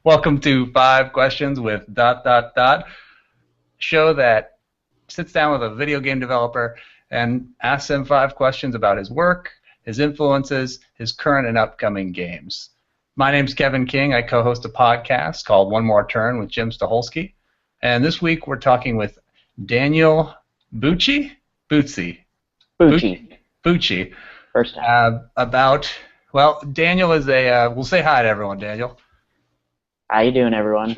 Welcome to Five Questions with ... Show that sits down with a video game developer and asks him 5 questions about his work, his influences, his current and upcoming games. My name's Kevin King. I co-host a podcast called One More Turn with Jim Staholski. And this week we're talking with Daniel Bucci? Bucci. First time. Daniel is we'll say hi to everyone, Daniel. How you doing, everyone?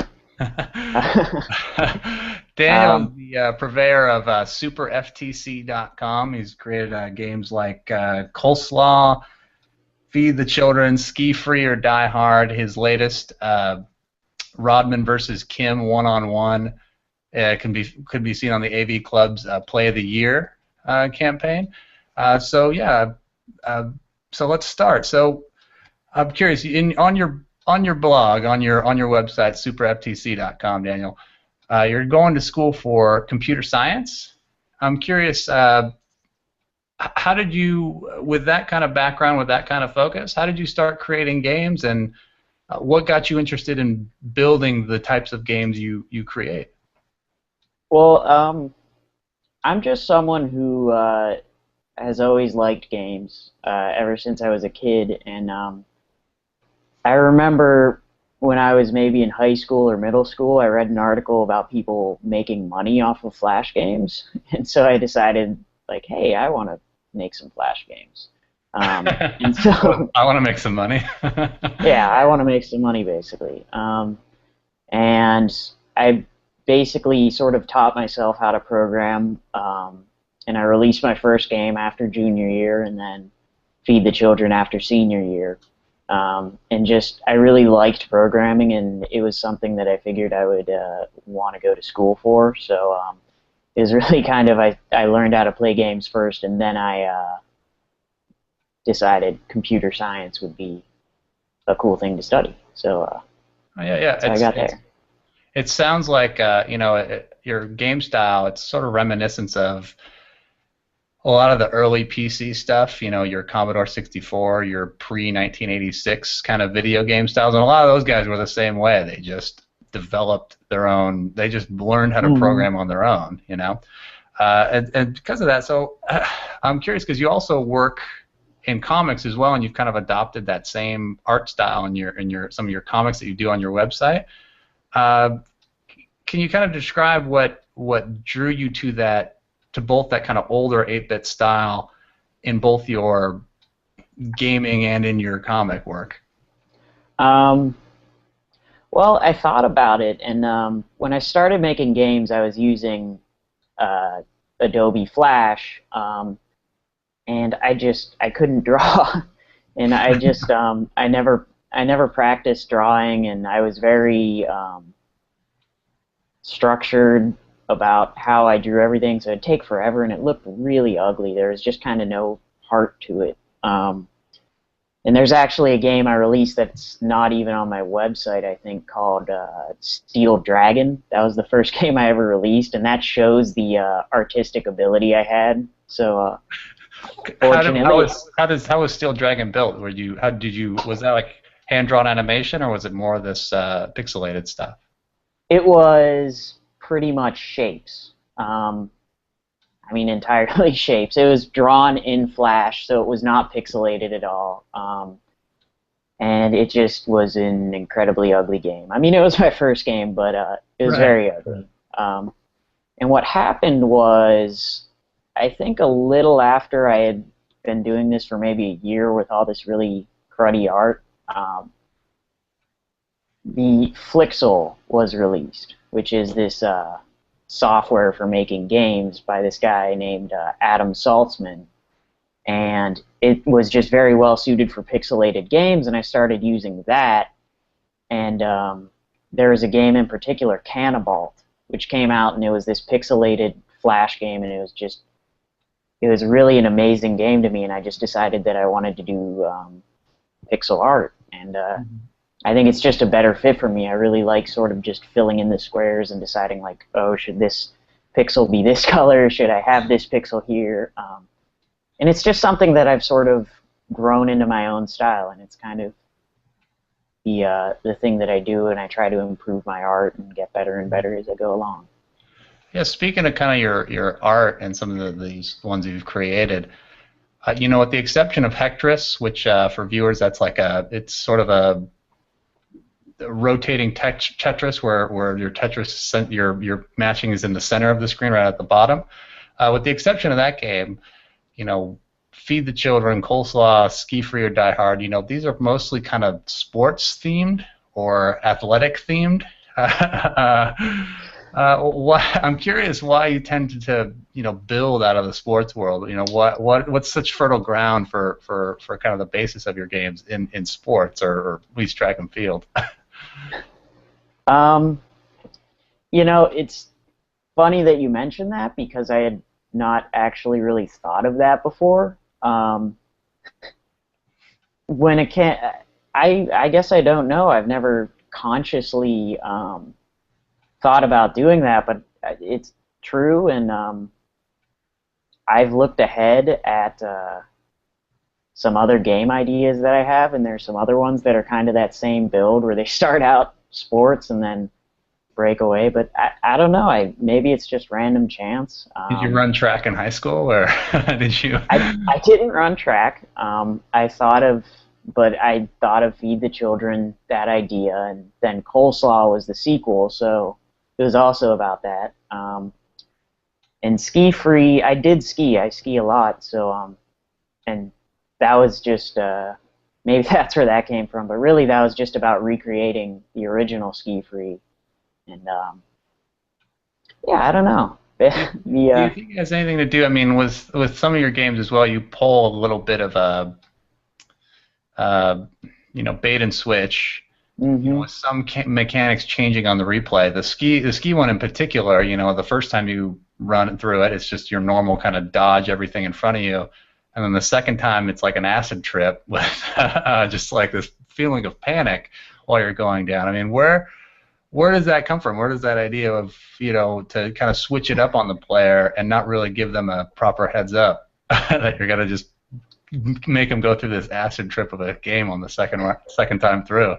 Daniel is the purveyor of superftc.com. He's created games like Coleslaw, Feed the Children, Ski Free or Die Hard. His latest, Rodman versus Kim one-on-one, could be seen on the AV Club's Play of the Year campaign. So let's start. So I'm curious, on your blog, on your website, superftc.com, Daniel, you're going to school for computer science. I'm curious, how did you, with that kind of background, with that kind of focus, how did you start creating games, and what got you interested in building the types of games you create? Well, I'm just someone who has always liked games ever since I was a kid, and I remember when I was maybe in high school or middle school, I read an article about people making money off of Flash games, and so I decided, like, hey, I want to make some Flash games. And so I want to make some money. Yeah, I want to make some money, basically. And I basically sort of taught myself how to program, and I released my first game after junior year, and then Feed the Children after senior year. And just, I really liked programming, and it was something that I figured I would want to go to school for. So it was really kind of, I learned how to play games first, and then I decided computer science would be a cool thing to study. So so I got there. It sounds like your game style, it's sort of reminiscent of a lot of the early PC stuff, your Commodore 64, your pre-1986 kind of video game styles, and a lot of those guys were the same way. They just developed their own, they just learned how to program on their own, and because of that, so I'm curious, because you also work in comics as well, and you've kind of adopted that same art style in some of your comics that you do on your website. Can you kind of describe what drew you to both that kind of older 8-bit style in both your gaming and in your comic work? Well, I thought about it, and when I started making games, I was using Adobe Flash, and I couldn't draw, and I never practiced drawing, and I was very structured about how I drew everything, so it'd take forever, and it looked really ugly. There was just kind of no heart to it. And there's actually a game I released that's not even on my website, I think, called Steel Dragon. That was the first game I ever released, and that shows the artistic ability I had. So, fortunately, how was Steel Dragon built? Was that like hand-drawn animation, or was it more of this pixelated stuff? It was pretty much shapes. I mean, entirely shapes. It was drawn in Flash, so it was not pixelated at all. And it just was an incredibly ugly game. I mean, it was my first game, but it was very ugly. And what happened was, I think a little after I had been doing this for maybe a year with all this really cruddy art, the Flixel was released, which is this software for making games by this guy named Adam Saltzman. And it was just very well suited for pixelated games, and I started using that. And there was a game in particular, Cannibalt, which came out, and it was this pixelated Flash game, and it was really an amazing game to me, and I just decided that I wanted to do pixel art. And I think it's just a better fit for me. I really like sort of just filling in the squares and deciding, like, oh, should this pixel be this color? Should I have this pixel here? And it's just something that I've sort of grown into my own style, and the thing that I do, and I try to improve my art and get better and better as I go along. Yeah, speaking of kind of your art and some of these ones you've created, you know, with the exception of Hectris, which for viewers that's like it's sort of a rotating Tetris where your Tetris your matching is in the center of the screen right at the bottom. With the exception of that game, you know, Feed the Children, Coleslaw, Ski Free or Die Hard, you know, these are mostly kind of sports themed or athletic themed. I'm curious why you tend to you know build out of the sports world. You know what's such fertile ground for kind of the basis of your games in sports or at least track and field. Um, you know, it's funny that you mentioned that because I had not actually really thought of that before. When it can, I guess I don't know. I've never consciously thought about doing that, but it's true, and I've looked ahead at some other game ideas that I have, and there's some other ones that are kind of that same build where they start out sports and then break away. But I don't know. Maybe it's just random chance. Did you run track in high school, or did you? I didn't run track. I thought of Feed the Children, that idea, and then Coleslaw was the sequel, so it was also about that. And Ski Free, I did ski. I ski a lot, so and that was just maybe that's where that came from. But really, that was just about recreating the original Ski Free, and yeah, I don't know. Do you think it has anything to do? I mean, with some of your games as well, you pull a little bit of a you know, bait and switch. Mm-hmm. You know, with some mechanics changing on the replay. The ski one in particular, you know, the first time you run through it, it's just your normal kind of dodge everything in front of you, and then the second time it's like an acid trip with just like this feeling of panic while you're going down. I mean, where does that come from? Where does that idea of, you know, to kind of switch it up on the player and not really give them a proper heads up that you're gonna just make them go through this acid trip of a game on the second time through?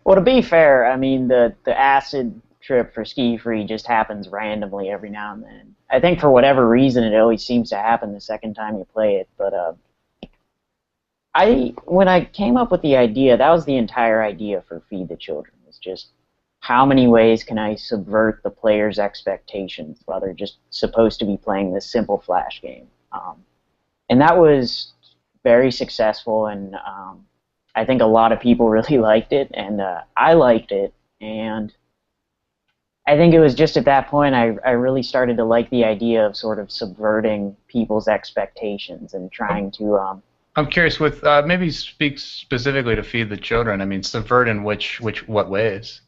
Well, to be fair, I mean, the acid trip for Ski Free just happens randomly every now and then. I think for whatever reason, it always seems to happen the second time you play it. But when I came up with the idea, that was the entire idea for Feed the Children. It's just how many ways can I subvert the player's expectations while they're just supposed to be playing this simple Flash game. And that was very successful, and I think a lot of people really liked it, and I liked it, and I think it was just at that point I really started to like the idea of sort of subverting people's expectations and trying to... I'm curious, with maybe speak specifically to Feed the Children. I mean, subvert in what ways?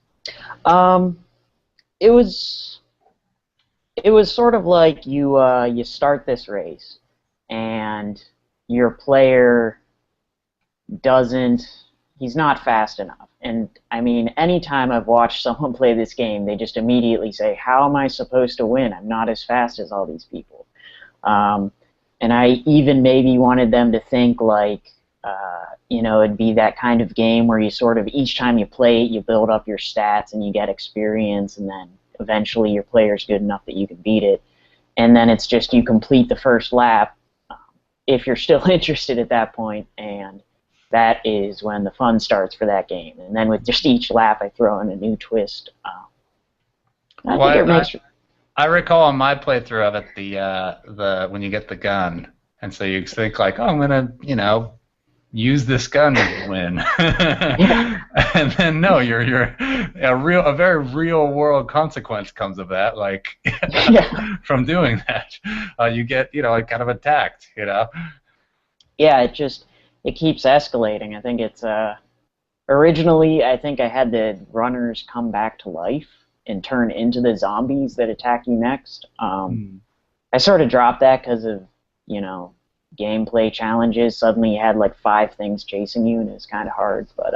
It was sort of like you start this race, and your player he's not fast enough. And I mean, anytime I've watched someone play this game, they just immediately say, how am I supposed to win? I'm not as fast as all these people. And I even maybe wanted them to think like, you know, it'd be that kind of game where you sort of, each time you play it, you build up your stats and you get experience, and then eventually your player's good enough that you can beat it. And then it's just you complete the first lap if you're still interested at that point, and that is when the fun starts for that game. And then with just each lap, I throw in a new twist. I recall on my playthrough of it the when you get the gun, and so you think like, oh, I'm gonna, you know, use this gun to win, and then no, you're a very real world consequence comes of that, like from doing that, you get, you know, kind of attacked, you know. Yeah, it keeps escalating. I think it's originally I think I had the runners come back to life and turn into the zombies that attack you next. I sort of dropped that because of, you know, gameplay challenges. Suddenly you had like 5 things chasing you, and it's kind of hard. But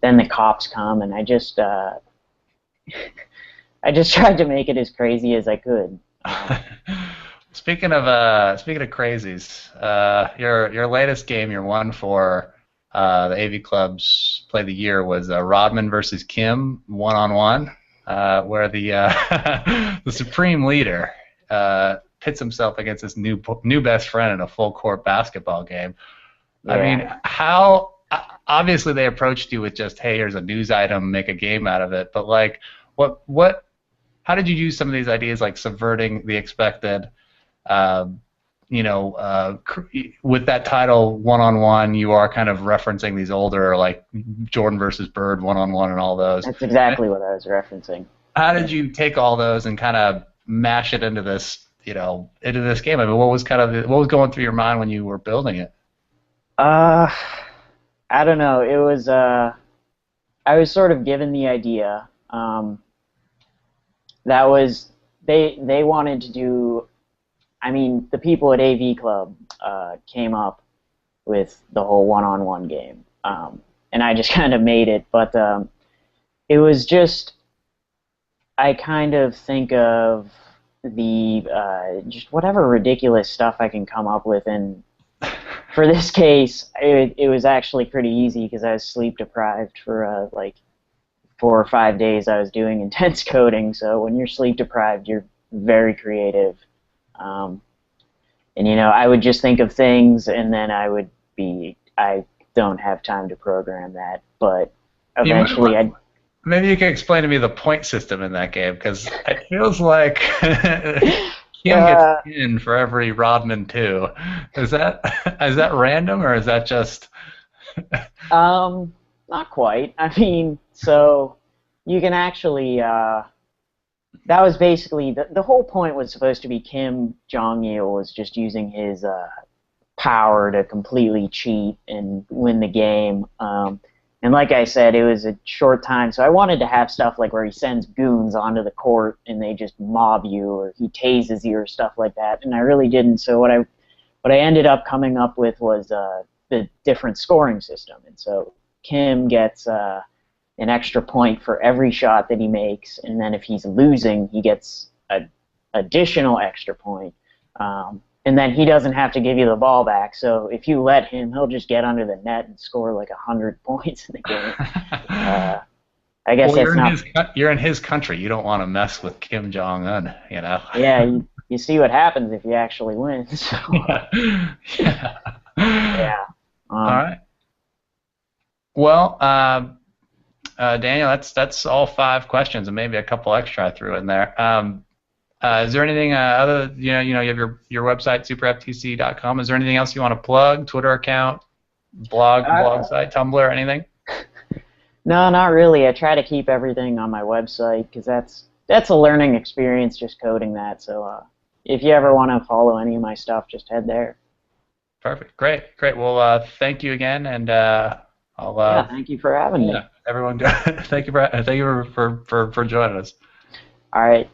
then the cops come, and I just tried to make it as crazy as I could. Speaking of crazies, your latest game, your one for the AV Club's Play of the Year was Rodman versus Kim 1-on-1, where the the supreme leader pits himself against his new best friend in a full court basketball game. Yeah. I mean, how obviously they approached you with just, hey, here's a news item, make a game out of it. But like, how did you use some of these ideas, like subverting the expected? With that title 1-on-1, you are kind of referencing these older, like Jordan versus Bird 1-on-1 and all those. That's exactly what I was referencing. How did you take all those and kind of mash it into this, into this game? I mean, what was going through your mind when you were building it? I don't know. It was I was sort of given the idea. That was they wanted to do. I mean, the people at AV Club came up with the whole 1-on-1 game, and I just kind of made it. But it was just, I kind of think of the just whatever ridiculous stuff I can come up with, and for this case, it was actually pretty easy because I was sleep deprived for like 4 or 5 days. I was doing intense coding, so when you're sleep deprived, you're very creative. And I would just think of things, and then I don't have time to program that, but eventually Maybe you can explain to me the point system in that game, because it feels like Kim gets in for every Rodman too. Is that random, or is that just? Not quite. I mean, so you can actually. That was basically the whole point was supposed to be Kim Jong-il was just using his power to completely cheat and win the game. And like I said, it was a short time, so I wanted to have stuff like where he sends goons onto the court and they just mob you, or he tases you, or stuff like that. And I really didn't. So what I ended up coming up with was the different scoring system. And so Kim gets an extra point for every shot that he makes, and then if he's losing, he gets an additional extra point. And then he doesn't have to give you the ball back, so if you let him, he'll just get under the net and score like 100 points in the game. I guess you're in his country. You don't want to mess with Kim Jong-un, Yeah, you see what happens if you actually win. So. Yeah. Yeah. All right. Well, Daniel, that's all 5 questions, and maybe a couple extra I threw in there. Is there anything other? You have your website superftc.com. Is there anything else you want to plug? Twitter account, blog site, Tumblr, anything? No, not really. I try to keep everything on my website because that's a learning experience just coding that. So if you ever want to follow any of my stuff, just head there. Perfect. Great. Well, thank you again, and thank you for having me. Everyone, thank you for joining us. All right.